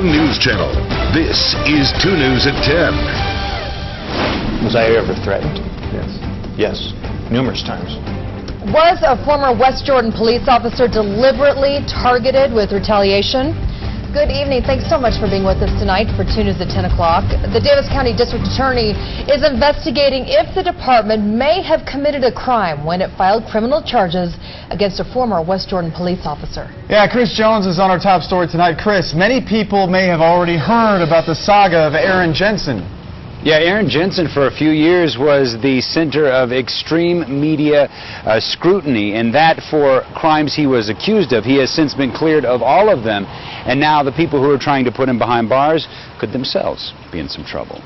One News Channel. This is 2 News at 10. Was I ever threatened? Yes. Yes, numerous times. Was a former West Jordan police officer deliberately targeted with retaliation? Good evening. Thanks so much for being with us tonight for 2 News at 10 o'clock. The Davis County District Attorney is investigating if the department may have committed a crime when it filed criminal charges against a former West Jordan police officer. Yeah, Chris Jones is on our top story tonight. Chris, many people may have already heard about the saga of Aaron Jensen. Yeah, Aaron Jensen for a few years was the center of extreme media scrutiny, and that for crimes he was accused of. He has since been cleared of all of them, and now the people who are trying to put him behind bars could themselves be in some trouble.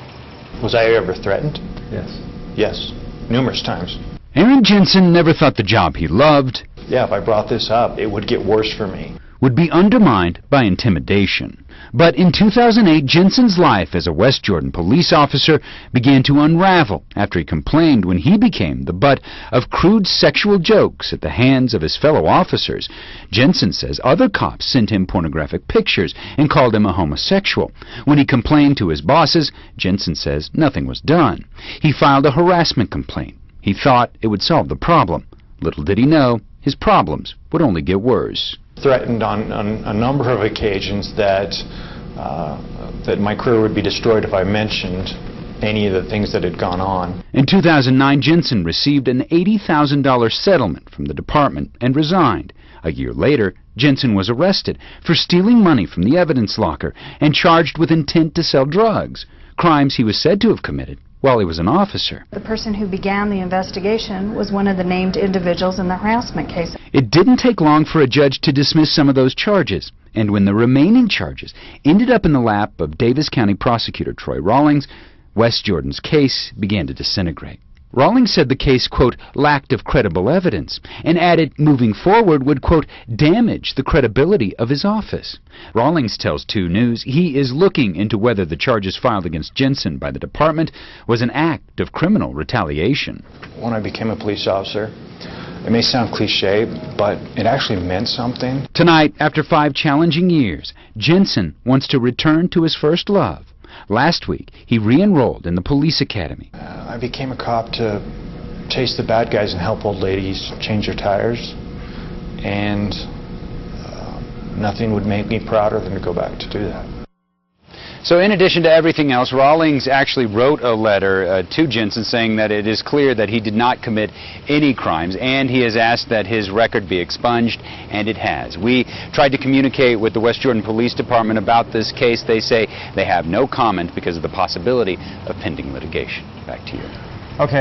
Was I ever threatened? Yes. Yes, numerous times. Aaron Jensen never thought the job he loved Yeah, if I brought this up, it would get worse for me. would be undermined by intimidation. But in 2008, Jensen's life as a West Jordan police officer began to unravel after he complained when he became the butt of crude sexual jokes at the hands of his fellow officers. Jensen says other cops sent him pornographic pictures and called him a homosexual. When he complained to his bosses, Jensen says nothing was done. He filed a harassment complaint. He thought it would solve the problem. Little did he know, his problems would only get worse. Threatened on a number of occasions that that my career would be destroyed if I mentioned any of the things that had gone on. In 2009, Jensen received an $80,000 settlement from the department and resigned. A year later, Jensen was arrested for stealing money from the evidence locker and charged with intent to sell drugs, crimes he was said to have committed while he was an officer. The person who began the investigation was one of the named individuals in the harassment case. It didn't take long for a judge to dismiss some of those charges, and when the remaining charges ended up in the lap of Davis County Prosecutor Troy Rawlings, West Jordan's case began to disintegrate. Rawlings said the case, quote, lacked of credible evidence, and added moving forward would, quote, damage the credibility of his office. Rawlings tells 2 News he is looking into whether the charges filed against Jensen by the department was an act of criminal retaliation. When I became a police officer, it may sound cliche, but it actually meant something. Tonight, after 5 challenging years, Jensen wants to return to his first love. Last week, he re-enrolled in the police academy. I became a cop to chase the bad guys and help old ladies change their tires, and nothing would make me prouder than to go back to do that. So in addition to everything else, Rawlings actually wrote a letter to Jensen saying that it is clear that he did not commit any crimes, and he has asked that his record be expunged, and it has. We tried to communicate with the West Jordan Police Department about this case. They say they have no comment because of the possibility of pending litigation. Back to you. Okay.